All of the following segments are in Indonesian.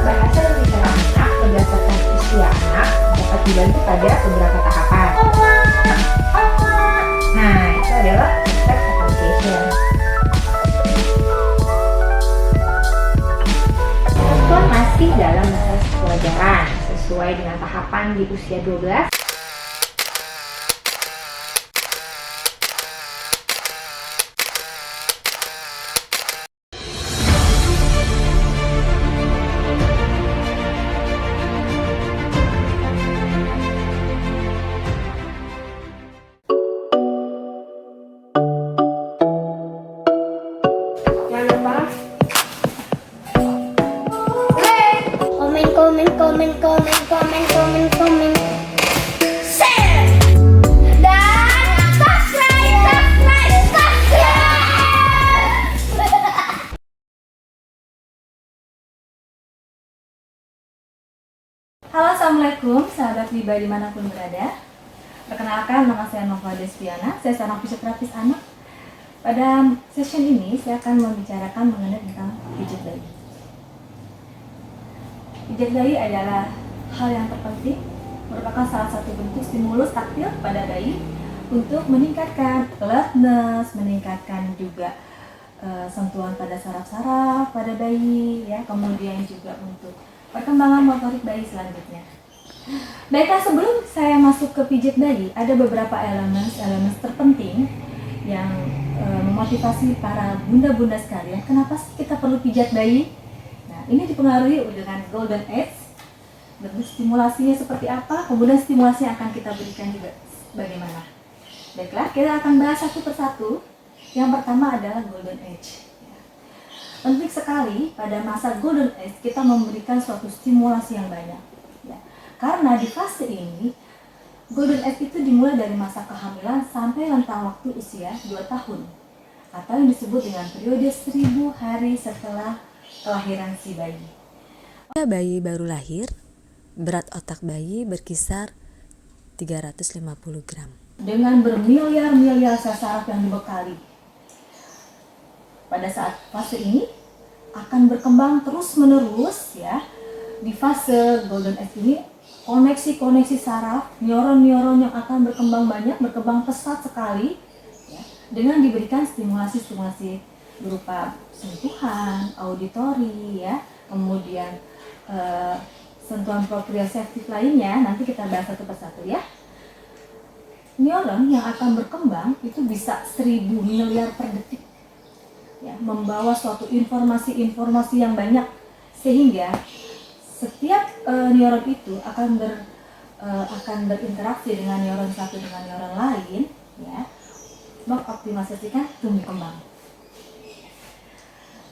bahasa yang bicara anak berdasarkan usia anak dapat dibantu pada beberapa tahapan. Nah, itu adalah text application. Satuan masih dalam masa pelajaran sesuai dengan tahapan di usia 12. Komen. Share dan subscribe. Halo, assalamualaikum sahabat Liba dimanapun berada. Perkenalkan, nama saya Nova Despiana. Saya seorang fisioterapis anak. Pada session ini saya akan membicarakan mengenai tentang pijat bayi. Pijat bayi adalah hal yang terpenting, merupakan salah satu bentuk stimulus taktil pada bayi untuk meningkatkan alertness, meningkatkan juga sentuhan pada saraf-saraf pada bayi, ya, kemudian juga untuk perkembangan motorik bayi selanjutnya. Baiklah, sebelum saya masuk ke pijat bayi, ada beberapa elemen terpenting yang memotivasi para bunda-bunda sekalian. Kenapa sih kita perlu pijat bayi? Nah, ini dipengaruhi dengan golden age. Bentuk stimulasinya seperti apa, kemudian stimulasi yang akan kita berikan juga bagaimana. Baiklah, kita akan bahas satu persatu. Yang pertama adalah golden age. Penting sekali pada masa golden age kita memberikan suatu stimulasi yang banyak. Ya. Karena di fase ini, golden age itu dimulai dari masa kehamilan sampai rentang waktu usia 2 tahun. Atau yang disebut dengan periode 1000 hari setelah kelahiran si bayi. Bayi baru lahir, berat otak bayi berkisar 350 gram. Dengan bermiliar-miliar sel saraf yang dibekali. Pada saat fase ini akan berkembang terus-menerus, ya. Di fase golden age ini koneksi-koneksi saraf, neuron-neuron yang akan berkembang banyak, berkembang pesat sekali, ya, dengan diberikan stimulasi-stimulasi berupa sentuhan, auditori, ya, kemudian sentuhan proprioseptif lainnya. Nanti kita bahas satu persatu, ya. Neuron yang akan berkembang itu bisa 1000 miliar per detik, ya, membawa suatu informasi yang banyak, sehingga setiap neuron itu akan berinteraksi dengan neuron satu dengan neuron lain, ya, mengoptimalisasikan tumbuh kembang.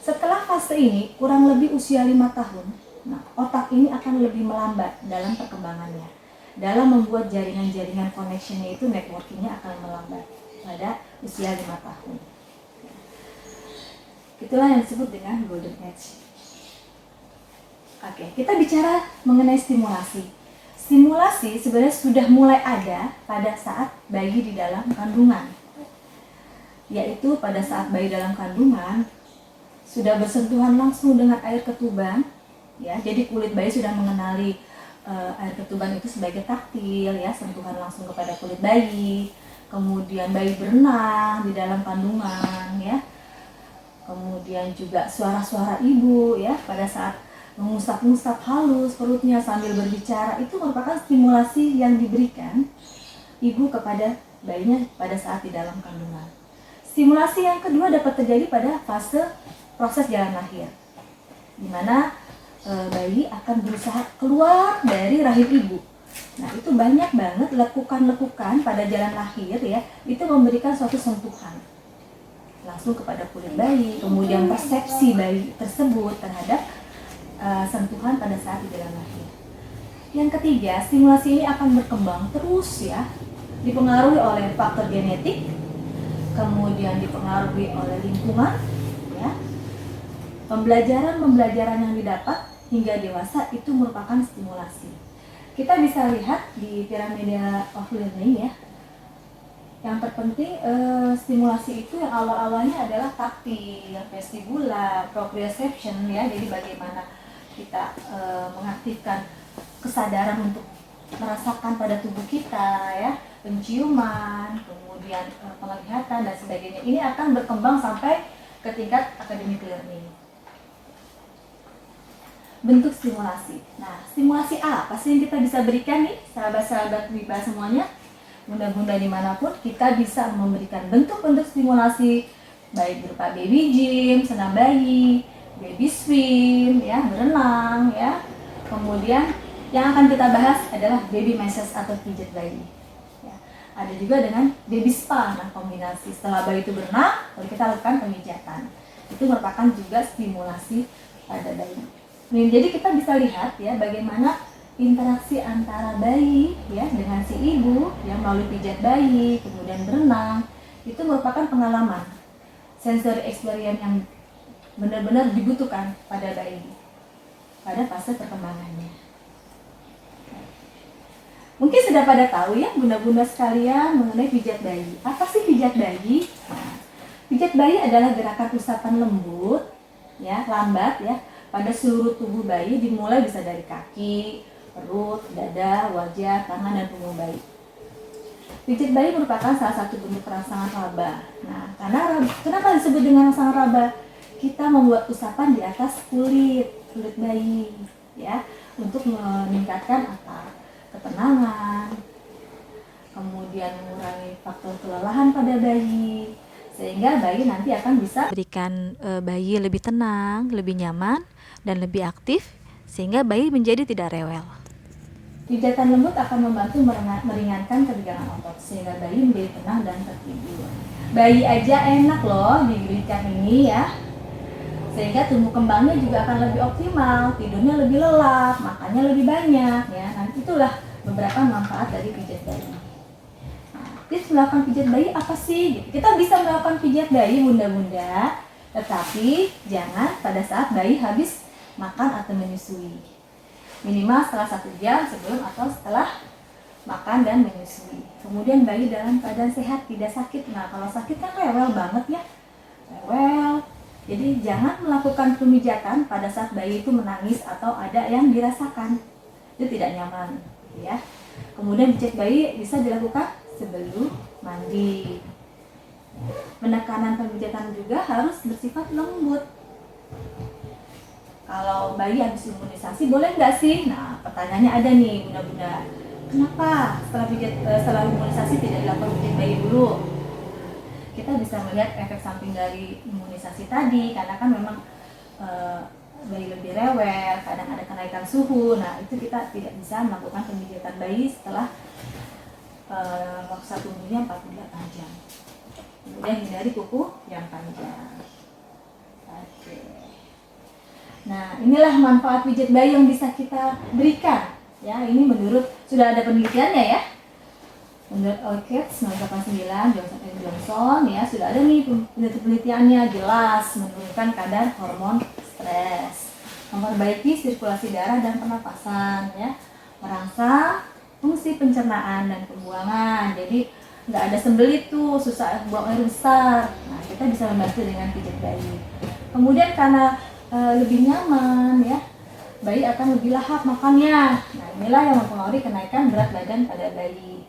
Setelah fase ini kurang lebih usia 5 tahun, nah, otak ini akan lebih melambat dalam perkembangannya. Dalam membuat jaringan-jaringan connectionnya itu, networkingnya akan melambat pada usia 5 tahun. Itulah yang disebut dengan golden age. Oke, kita bicara mengenai stimulasi. Stimulasi sebenarnya sudah mulai ada pada saat bayi di dalam kandungan. Yaitu pada saat bayi dalam kandungan sudah bersentuhan langsung dengan air ketuban. Ya, jadi kulit bayi sudah mengenali air ketuban itu sebagai taktil, ya, sentuhan langsung kepada kulit bayi. Kemudian bayi berenang di dalam kandungan, ya. Kemudian juga suara-suara ibu, ya, pada saat mengusap-ngusap halus perutnya sambil berbicara, itu merupakan stimulasi yang diberikan ibu kepada bayinya pada saat di dalam kandungan. Stimulasi yang kedua dapat terjadi pada fase proses jalan lahir, di mana bayi akan berusaha keluar dari rahim ibu. Nah, itu banyak banget lekukan-lekukan pada jalan lahir, ya, itu memberikan suatu sentuhan langsung kepada kulit bayi, kemudian persepsi bayi tersebut terhadap sentuhan pada saat di jalan lahir. Yang ketiga, stimulasi ini akan berkembang terus, ya, dipengaruhi oleh faktor genetik, kemudian dipengaruhi oleh lingkungan, ya. Pembelajaran yang didapat hingga dewasa itu merupakan stimulasi. Kita bisa lihat di piramida of learning, ya. Yang terpenting stimulasi itu yang awal-awalnya adalah taktil, vestibular, proprioception, ya. Jadi bagaimana kita mengaktifkan kesadaran untuk merasakan pada tubuh kita ya, penciuman, kemudian penglihatan dan sebagainya. Ini akan berkembang sampai ke tingkat academic learning. Bentuk stimulasi. Nah, stimulasi apa sih yang kita bisa berikan nih, sahabat-sahabat WIBA semuanya? Bunda-bunda dimanapun, kita bisa memberikan bentuk-bentuk stimulasi, baik berupa baby gym, senam bayi, baby swim, ya, berenang, ya. Kemudian yang akan kita bahas adalah baby massage atau pijat bayi. Ya. Ada juga dengan baby spa, nah kombinasi setelah bayi itu berenang, lalu kita lakukan pemijatan. Itu merupakan juga stimulasi pada bayi. Nah, jadi kita bisa lihat ya bagaimana interaksi antara bayi ya dengan si ibu yang melalui pijat bayi, kemudian berenang, itu merupakan pengalaman sensory experience yang benar-benar dibutuhkan pada bayi pada fase perkembangannya. Mungkin sudah pada tahu ya bunda-bunda sekalian mengenai pijat bayi. Apa sih pijat bayi? Nah, pijat bayi adalah gerakan usapan lembut, ya, lambat ya, pada seluruh tubuh bayi, dimulai bisa dari kaki, perut, dada, wajah, tangan, dan punggung bayi. Pijat bayi merupakan salah satu bentuk rangsangan raba. Nah, karena kenapa disebut dengan rangsangan raba? Kita membuat usapan di atas kulit bayi, ya, untuk meningkatkan apa? Ketenangan, kemudian mengurangi faktor kelelahan pada bayi, sehingga bayi nanti akan bisa Berikan bayi lebih tenang, lebih nyaman, dan lebih aktif, sehingga bayi menjadi tidak rewel. pijatan lembut akan membantu meringankan ketegangan otot, sehingga bayi menjadi tenang dan tertidur. Bayi aja enak loh diberikan ini ya, sehingga tumbuh kembangnya juga akan lebih optimal, tidurnya lebih lelap, makannya lebih banyak ya. Nanti itulah beberapa manfaat dari pijat bayi. Nah, tips melakukan pijat bayi apa sih? Kita bisa melakukan pijat bayi bunda-bunda, tetapi jangan pada saat bayi habis makan atau menyusui. Minimal setelah 1 jam sebelum atau setelah makan dan menyusui. Kemudian bayi dalam keadaan sehat, tidak sakit. Nah, kalau sakit kan rewel banget ya, rewel. Jadi jangan melakukan pemijatan pada saat bayi itu menangis atau ada yang dirasakan. Itu tidak nyaman, ya. Kemudian pijat bayi bisa dilakukan sebelum mandi. Penekanan pemijatan juga harus bersifat lembut. Kalau bayi habis imunisasi boleh nggak sih? Nah, pertanyaannya ada nih bunda-bunda. Kenapa setelah imunisasi tidak dilakukan pijat bayi dulu? Kita bisa melihat efek samping dari imunisasi tadi, karena kan memang bayi lebih rewel, kadang ada kenaikan suhu. Nah, itu kita tidak bisa melakukan pemijatan bayi setelah waktu tumbuhnya 48 jam. Kemudian hindari kuku yang panjang. Oke. Nah, inilah manfaat pijat bayi yang bisa kita berikan. Ya, ini menurut sudah ada penelitiannya ya. Menurut Olkets 1989, Johnson ya, sudah ada nih penelitiannya, jelas menurunkan kadar hormon stres, memperbaiki sirkulasi darah dan pernapasan ya, merangsang fungsi pencernaan dan pembuangan. Jadi nggak ada sembelit tuh, susah buang air besar. Nah, kita bisa membantu dengan pijat bayi. Kemudian karena lebih nyaman ya, bayi akan lebih lahap makannya. Nah, inilah yang mempengaruhi kenaikan berat badan pada bayi.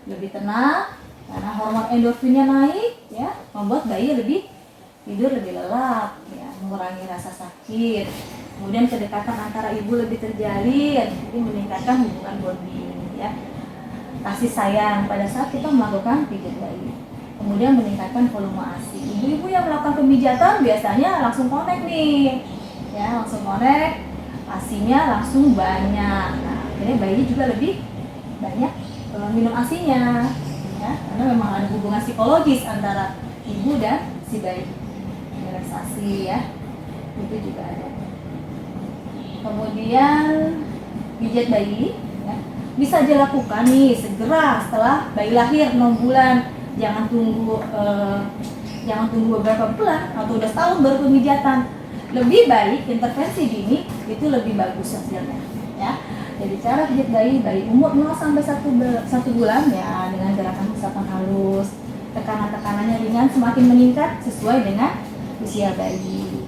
Lebih tenang karena hormon endorfinnya naik ya, membuat bayi tidur lebih lelap ya, mengurangi rasa sakit. Kemudian kedekatan antara ibu lebih terjalin, jadi meningkatkan hubungan bonding ya, kasih sayang pada saat kita melakukan pijat bayi. Kemudian meningkatkan volume ASI. Ibu-ibu yang melakukan pemijatan biasanya langsung connect nih ya, langsung connect, ASI-nya langsung banyak. Nah, akhirnya bayi juga lebih banyak minum ASI-nya ya, karena memang ada hubungan psikologis antara ibu dan si bayi. Relaksasi ya, itu juga ada. Kemudian pijat bayi ya, bisa dilakukan nih segera setelah bayi lahir 6 bulan. Jangan tunggu beberapa bulan atau udah setahun baru pemijatan. Lebih baik intervensi dini itu lebih bagus hasilnya ya. Jadi cara pijat bayi umur 0 sampai 1 bulan ya, dengan gerakan usapan halus, tekanan-tekanannya ringan, semakin meningkat sesuai dengan usia bayi.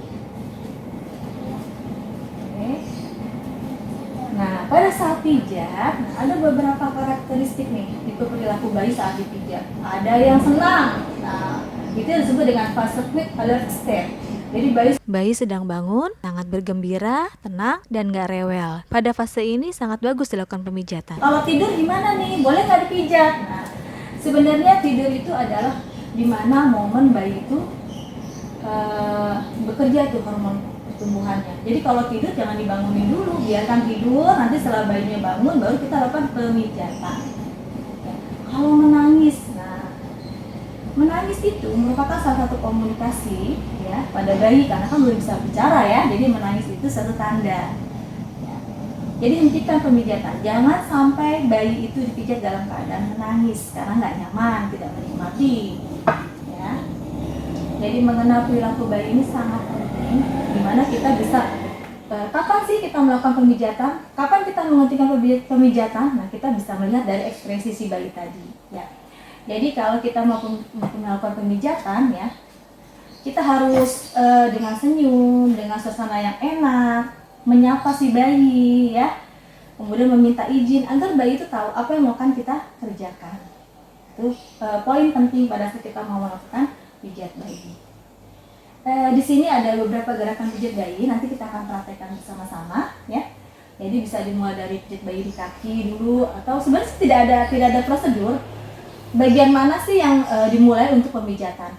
saat pijat, nah, ada beberapa karakteristik nih tipe perilaku bayi saat dipijat. Ada yang senang, nah itu yang disebut dengan fase quick alert state. Jadi Bayi sedang bangun, sangat bergembira, tenang, dan gak rewel. Pada fase ini sangat bagus dilakukan pemijatan. kalau tidur gimana nih? Boleh nggak dipijat? Nah, sebenarnya tidur itu adalah dimana momen bayi itu bekerja tuh hormon pertumbuhannya. Jadi kalau tidur jangan dibangunin dulu, biarkan tidur. Nanti setelah bayinya bangun, baru kita lakukan pemijatan. Ya. Kalau menangis, nah menangis itu merupakan salah satu komunikasi ya pada bayi karena kan belum bisa bicara ya. Jadi menangis itu satu tanda. Ya. Jadi hentikan pemijatan. Jangan sampai bayi itu dipijat dalam keadaan menangis karena nggak nyaman, tidak menikmati. Ya. Jadi mengenal perilaku bayi ini sangat penting. Dimana kita bisa kapan sih kita melakukan pemijatan? Kapan kita menghentikan pemijatan? Nah kita bisa melihat dari ekspresi si bayi tadi. Ya. Jadi kalau kita mau melakukan pemijatan ya, kita harus dengan senyum, dengan suasana yang enak, menyapa si bayi ya, kemudian meminta izin agar bayi itu tahu apa yang mau kan kita kerjakan. Itu poin penting pada saat kita mau melakukan pijat bayi. Di sini ada beberapa gerakan pijat bayi, nanti kita akan praktekkan bersama-sama ya. Jadi bisa dimulai dari pijat bayi di kaki dulu, atau sebenarnya tidak ada prosedur. Bagian mana sih yang dimulai untuk pemijatan?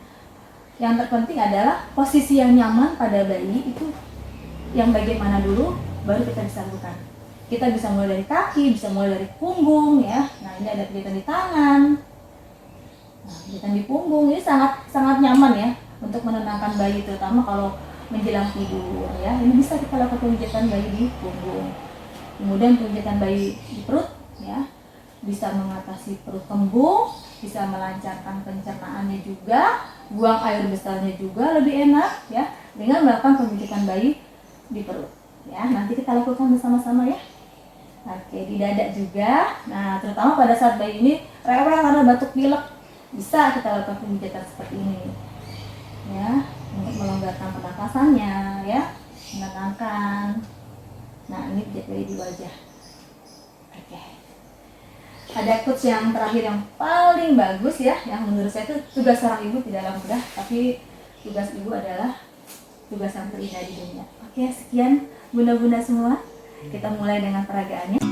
Yang terpenting adalah posisi yang nyaman pada bayi itu yang bagian mana dulu, baru kita bisa lakukan. Kita bisa mulai dari kaki, bisa mulai dari punggung ya. Nah ini ada pijatan di tangan. Nah, pijatan di punggung ini sangat nyaman ya untuk menenangkan bayi, terutama kalau menjelang tidur ya. Ini bisa kita lakukan pijatan bayi di punggung. Kemudian pijatan bayi di perut ya. Bisa mengatasi perut kembung, bisa melancarkan pencernaannya juga, buang air besarnya juga lebih enak ya dengan melakukan pemijatan bayi di perut. Ya, nanti kita lakukan bersama-sama ya. Oke, di dada juga. Nah, terutama pada saat bayi ini rewel karena batuk pilek, bisa kita lakukan pemijatan seperti ini. Ya, untuk melonggarkan pernapasannya ya, menenangkan. Nah, ini pijat bayi di wajah. Oke. Ada quotes yang terakhir yang paling bagus ya, yang menurut saya itu tugas seorang ibu tidaklah mudah, tapi tugas ibu adalah tugas yang terindah di dunia. Oke, sekian bunda-bunda semua. Kita mulai dengan peragaannya.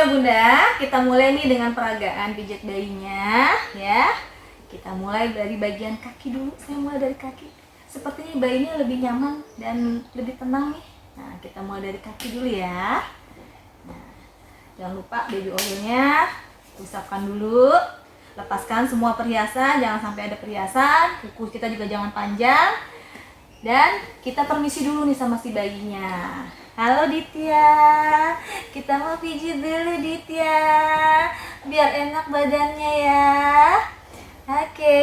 Bunda, kita mulai nih dengan peragaan pijat bayinya ya. Kita mulai dari bagian kaki dulu. Saya mulai dari kaki. Sepertinya bayinya lebih nyaman dan lebih tenang nih. Nah, kita mulai dari kaki dulu ya. Nah, jangan lupa baby oilnya usapkan dulu. Lepaskan semua perhiasan, jangan sampai ada perhiasan. Kuku kita juga jangan panjang. Dan kita permisi dulu nih sama si bayinya. Halo Ditya, kita mau pijit dulu Ditya, biar enak badannya ya. Oke.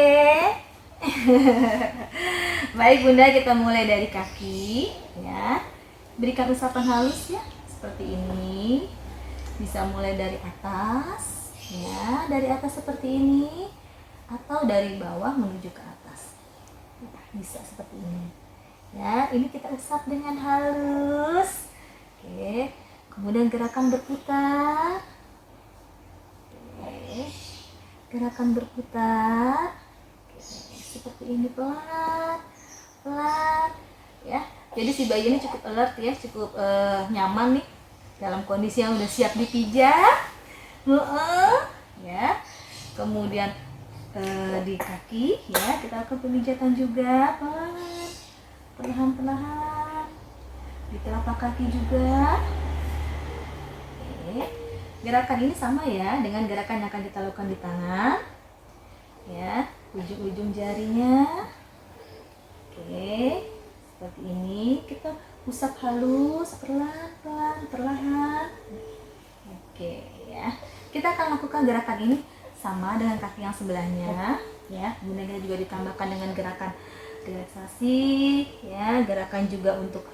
Baik Bunda, kita mulai dari kaki ya. Berikan usapan halus ya, seperti ini. Bisa mulai dari atas ya, dari atas seperti ini, atau dari bawah menuju ke atas. Bisa seperti ini. Ya, ini kita usap dengan halus. Oke, kemudian gerakan berputar. Oke, gerakan berputar. Oke, seperti ini pelan, pelan. Ya, jadi si bayi ini cukup alert ya, cukup nyaman nih dalam kondisi yang udah siap dipijat. Ya, kemudian di kaki ya kita lakukan pemijatan juga pelan. Perlahan-perlahan di telapak kaki juga. Oke. Gerakan ini sama ya dengan gerakan yang akan kita lakukan di tangan ya, ujung-ujung jarinya. Oke, seperti ini kita usap halus perlahan-lahan, perlahan. Oke ya, kita akan lakukan gerakan ini sama dengan kaki yang sebelahnya ya. Kemudian kita juga ditambahkan dengan gerakan relaksasi, ya, gerakan juga untuk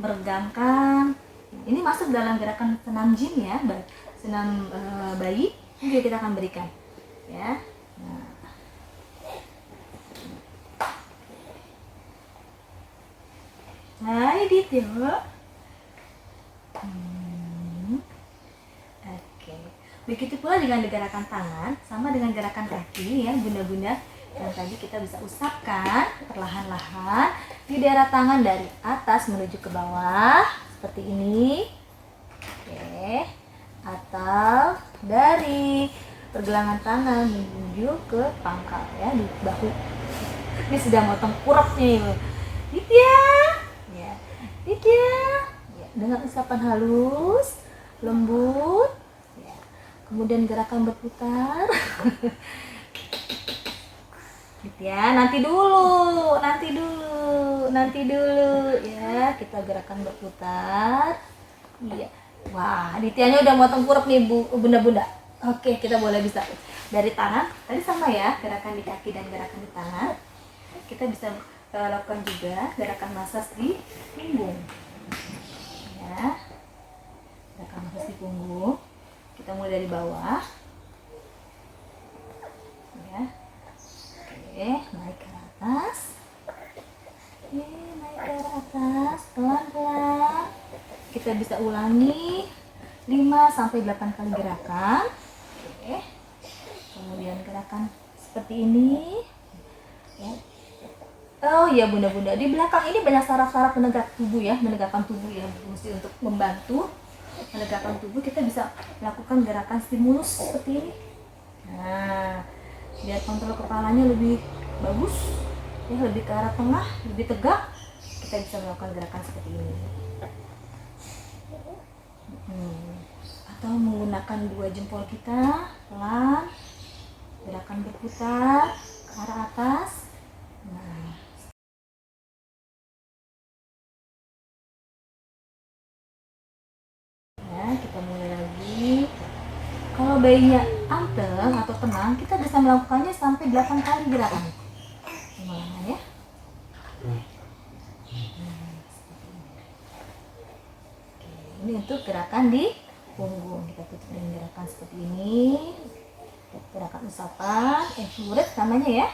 meregangkan. Ini masuk dalam gerakan senam gym ya, senam bayi. Ini juga kita akan berikan, ya. Hai Dit ya. Oke. Begitu pula dengan gerakan tangan, sama dengan gerakan kaki ya, bunda-bunda. Dan tadi kita bisa usapkan perlahan-lahan di daerah tangan dari atas menuju ke bawah seperti ini. Oke. Atau dari pergelangan tangan menuju ke pangkal ya, di bahu. Ini sudah motong kurapnya ibu. Dit ya. Ya, dengan usapan halus, lembut, ya. Kemudian gerakan berputar, gitu ya. Nanti dulu, ya. Kita gerakan berputar, iya. Wah, Dityanya udah motong kurap nih bunda-bunda. Oke, kita boleh bisa dari tangan. Tadi sama ya, gerakan di kaki dan gerakan di tangan. Kita bisa lakukan juga gerakan massage di punggung ya, gerakan massage di punggung. Kita mulai dari bawah ya. Oke, naik ke atas. Oke, naik ke atas pelan-pelan. Kita bisa ulangi 5-8 kali gerakan. Oke, kemudian gerakan seperti ini ya. Oh iya bunda-bunda, di belakang ini banyak saraf-saraf menegak tubuh ya, menegakkan tubuh ya, mesti untuk membantu menegakkan tubuh. Kita bisa melakukan gerakan stimulus seperti ini. Nah, biar kontrol kepalanya lebih bagus ya, lebih ke arah tengah, lebih tegak, kita bisa melakukan gerakan seperti ini. Atau menggunakan 2 jempol kita pelan, gerakan berputar ke arah atas. Nah, kita mulai lagi. Kalau bayinya anteng atau tenang, kita bisa melakukannya sampai 8 kali gerakan. Gimana ya? Ini untuk gerakan di punggung. Kita tutup dengan gerakan seperti ini. Gerakan usapan, fluret namanya ya.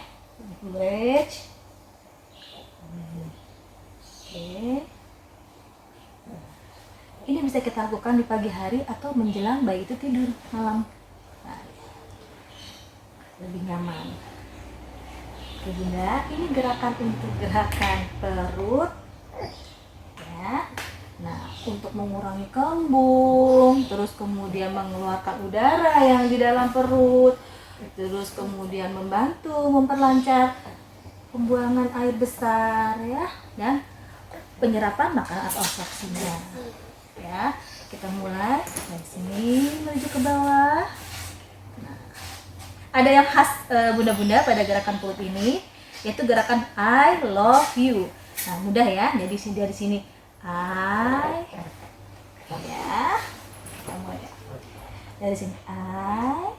Fluret. Oke. Ini bisa kita lakukan di pagi hari atau menjelang bayi itu tidur malam. Nah, lebih nyaman. Oke bunda, ini gerakan untuk gerakan perut ya. Nah, untuk mengurangi kembung, terus kemudian mengeluarkan udara yang di dalam perut, terus kemudian membantu memperlancar pembuangan air besar ya, dan penyerapan makanan atau absorpsinya. Ya, kita mulai dari sini menuju ke bawah. Nah, ada yang khas bunda-bunda pada gerakan perut ini, yaitu gerakan I love you. Nah, mudah ya. Jadi dari sini I, ya, kamu ya. Dari sini I,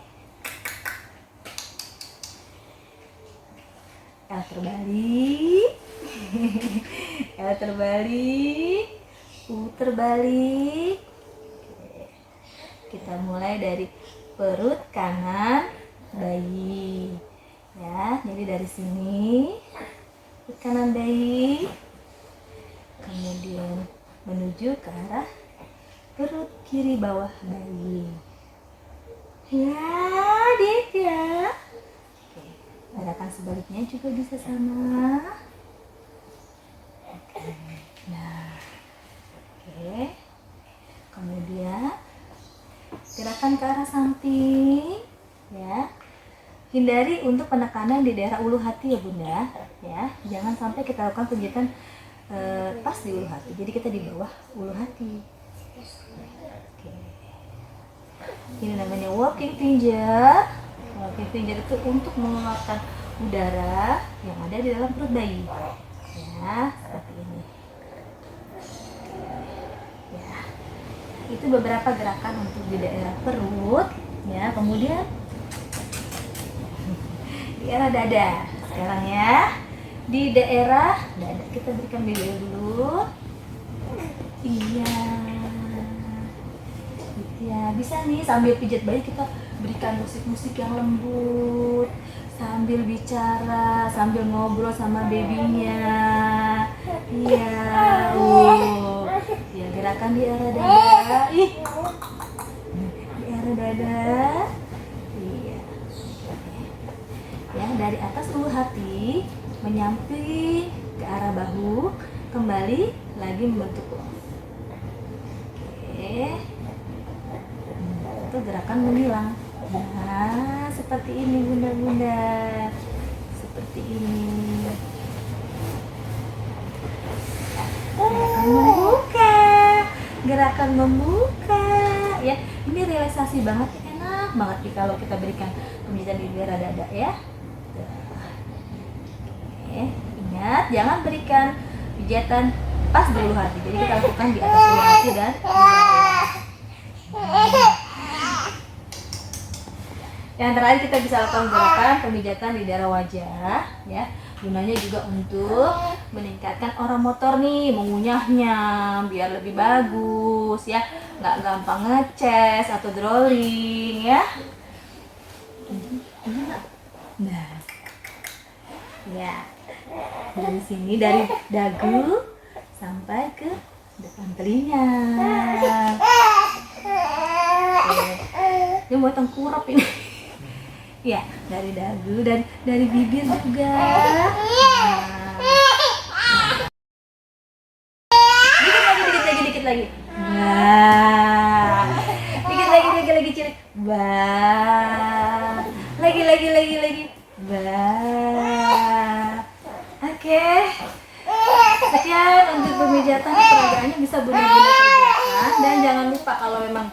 L terbalik, L terbalik, U terbalik. Kita mulai dari perut kanan bayi ya, jadi dari sini perut kanan bayi, kemudian menuju ke arah perut kiri bawah bayi ya, Dit ya. Oke, gerakan sebaliknya juga bisa sama. Oke, nah, oke, kemudian gerakan ke arah samping ya. Hindari untuk penekanan di daerah ulu hati ya bunda ya, jangan sampai kita lakukan kegiatan pas di ulu hati, jadi kita di bawah ulu hati. Oke. Ini namanya walking finger. Walking finger itu untuk mengeluarkan udara yang ada di dalam perut bayi ya, seperti ini ya. Itu beberapa gerakan untuk di daerah perut ya. Kemudian di arah dada sekarang ya. di daerah dada. Kita berikan baby oil dulu. Iya. Gitu ya. Bisa nih sambil pijat bayi kita berikan musik-musik yang lembut, sambil bicara, sambil ngobrol sama babynya. Iya. Ya, gerakan di arah dada. Ih. Di arah dada. Iya. Ya, dari atas ulu hati menyamping ke arah bahu, kembali lagi membentuk love. Oke. Itu gerakan menghilang. Nah, seperti ini bunda-bunda. Seperti ini. Gerakan membuka. Gerakan membuka. Ya, ini relaksasi banget, enak banget nih kalau kita berikan pemijatan di daerah dada ya. Oke, ingat jangan berikan pijatan pas di ulu hati. Jadi kita lakukan di atas ulu hati dan di bawah. Yang terakhir kita bisa lakukan gerakan pemijatan di daerah wajah ya. Gunanya juga untuk meningkatkan aura motor nih, mengunyahnya biar lebih bagus ya, nggak gampang ngeces atau drooling ya. Nah, ya dari sini dari dagu sampai ke depan telinga. Ini buat tengkurap ini. Ya, dari dagu dan dari bibir juga. Dikit lagi. Nah, dikit lagi cilik. Bah. Lagi. Bah. Oke. Sekian untuk pemijatan, peragaannya bisa benar-benar kerjakan dan jangan lupa kalau memang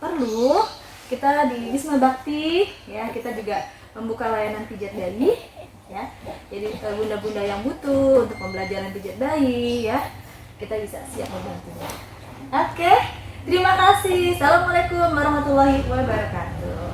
perlu kita di Wisma Bakti ya, kita juga membuka layanan pijat bayi ya. Jadi bunda-bunda yang butuh untuk pembelajaran pijat bayi ya, kita bisa siap membantunya. Oke, terima kasih. Assalamualaikum warahmatullahi wabarakatuh.